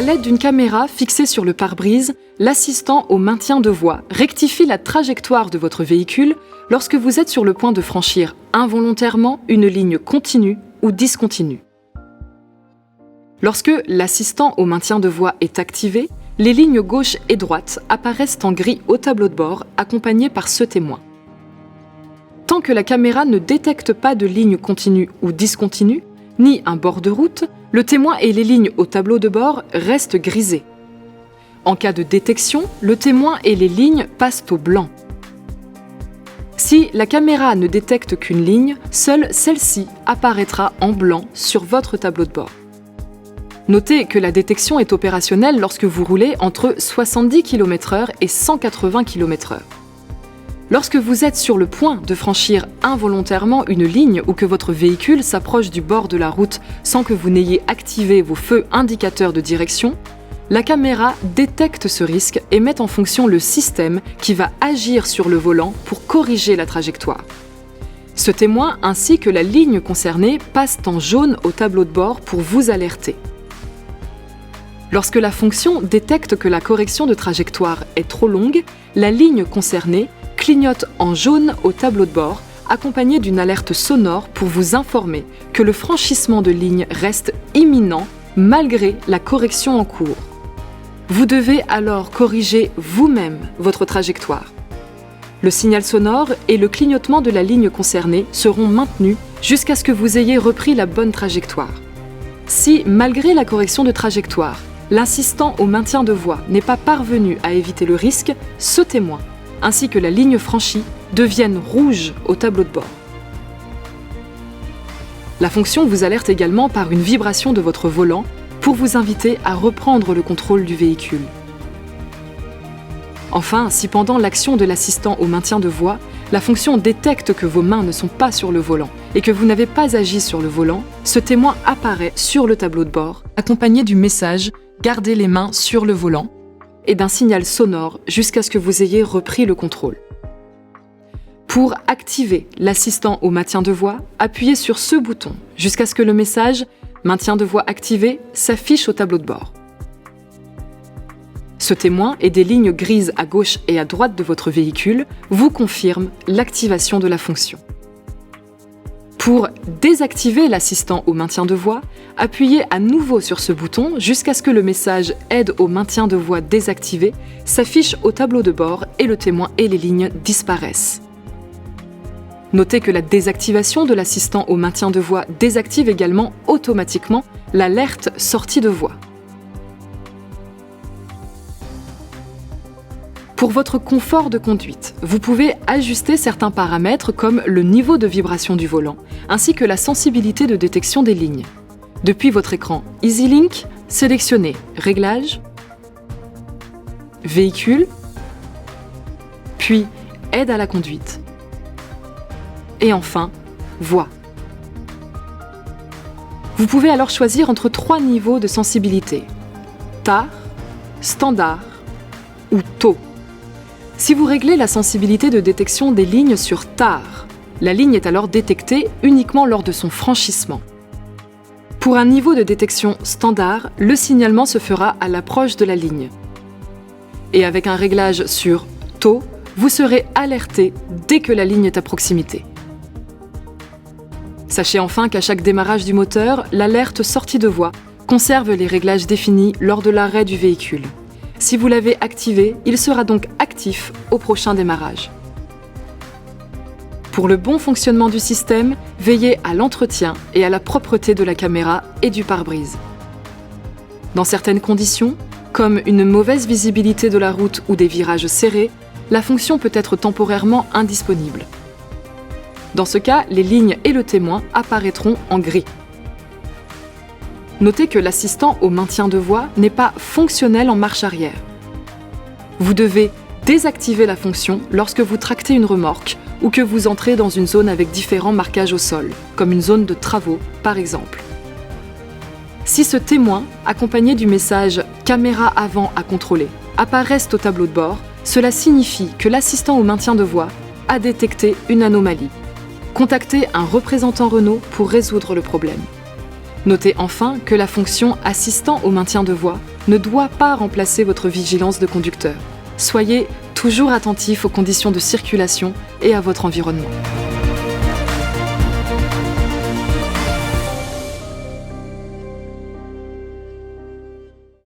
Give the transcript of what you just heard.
l'aide d'une caméra fixée sur le pare-brise, l'assistant au maintien de voie rectifie la trajectoire de votre véhicule lorsque vous êtes sur le point de franchir involontairement une ligne continue ou discontinue. Lorsque l'assistant au maintien de voie est activé, les lignes gauche et droite apparaissent en gris au tableau de bord, accompagnées par ce témoin. Tant que la caméra ne détecte pas de ligne continue ou discontinue, ni un bord de route, le témoin et les lignes au tableau de bord restent grisés. En cas de détection, le témoin et les lignes passent au blanc. Si la caméra ne détecte qu'une ligne, seule celle-ci apparaîtra en blanc sur votre tableau de bord. Notez que la détection est opérationnelle lorsque vous roulez entre 70 km/h et 180 km/h. Lorsque vous êtes sur le point de franchir involontairement une ligne ou que votre véhicule s'approche du bord de la route sans que vous n'ayez activé vos feux indicateurs de direction, la caméra détecte ce risque et met en fonction le système qui va agir sur le volant pour corriger la trajectoire. Ce témoin ainsi que la ligne concernée passent en jaune au tableau de bord pour vous alerter. Lorsque la fonction détecte que la correction de trajectoire est trop longue, la ligne concernée clignote en jaune au tableau de bord, accompagnée d'une alerte sonore pour vous informer que le franchissement de ligne reste imminent malgré la correction en cours. Vous devez alors corriger vous-même votre trajectoire. Le signal sonore et le clignotement de la ligne concernée seront maintenus jusqu'à ce que vous ayez repris la bonne trajectoire. Si, malgré la correction de trajectoire, l'assistant au maintien de voie n'est pas parvenu à éviter le risque, ce témoin ainsi que la ligne franchie deviennent rouges au tableau de bord. La fonction vous alerte également par une vibration de votre volant pour vous inviter à reprendre le contrôle du véhicule. Enfin, si pendant l'action de l'assistant au maintien de voie, la fonction détecte que vos mains ne sont pas sur le volant et que vous n'avez pas agi sur le volant, ce témoin apparaît sur le tableau de bord, accompagné du message « Gardez les mains sur le volant » et d'un signal sonore jusqu'à ce que vous ayez repris le contrôle. Pour activer l'assistant au maintien de voie, appuyez sur ce bouton jusqu'à ce que le message « Maintien de voie activé » s'affiche au tableau de bord. Ce témoin et des lignes grises à gauche et à droite de votre véhicule vous confirment l'activation de la fonction. Pour désactiver l'assistant au maintien de voie, appuyez à nouveau sur ce bouton jusqu'à ce que le message « Aide au maintien de voie désactivé » s'affiche au tableau de bord et le témoin et les lignes disparaissent. Notez que la désactivation de l'assistant au maintien de voie désactive également automatiquement l'alerte sortie de voie. Pour votre confort de conduite, vous pouvez ajuster certains paramètres comme le niveau de vibration du volant, ainsi que la sensibilité de détection des lignes. Depuis votre écran EasyLink, sélectionnez Réglages, Véhicule, puis Aide à la conduite. Et enfin, Voix. Vous pouvez alors choisir entre 3 niveaux de sensibilité, TAR, Standard ou Taux. Si vous réglez la sensibilité de détection des lignes sur TAR, la ligne est alors détectée uniquement lors de son franchissement. Pour un niveau de détection standard, le signalement se fera à l'approche de la ligne. Et avec un réglage sur Taux, vous serez alerté dès que la ligne est à proximité. Sachez enfin qu'à chaque démarrage du moteur, l'alerte sortie de voie conserve les réglages définis lors de l'arrêt du véhicule. Si vous l'avez activé, il sera donc actif au prochain démarrage. Pour le bon fonctionnement du système, veillez à l'entretien et à la propreté de la caméra et du pare-brise. Dans certaines conditions, comme une mauvaise visibilité de la route ou des virages serrés, la fonction peut être temporairement indisponible. Dans ce cas, les lignes et le témoin apparaîtront en gris. Notez que l'assistant au maintien de voie n'est pas fonctionnel en marche arrière. Vous devez désactiver la fonction lorsque vous tractez une remorque ou que vous entrez dans une zone avec différents marquages au sol, comme une zone de travaux par exemple. Si ce témoin, accompagné du message « Caméra avant à contrôler » apparaissent au tableau de bord, cela signifie que l'assistant au maintien de voie a détecté une anomalie. Contactez un représentant Renault pour résoudre le problème. Notez enfin que la fonction assistant au maintien de voie ne doit pas remplacer votre vigilance de conducteur. Soyez toujours attentif aux conditions de circulation et à votre environnement.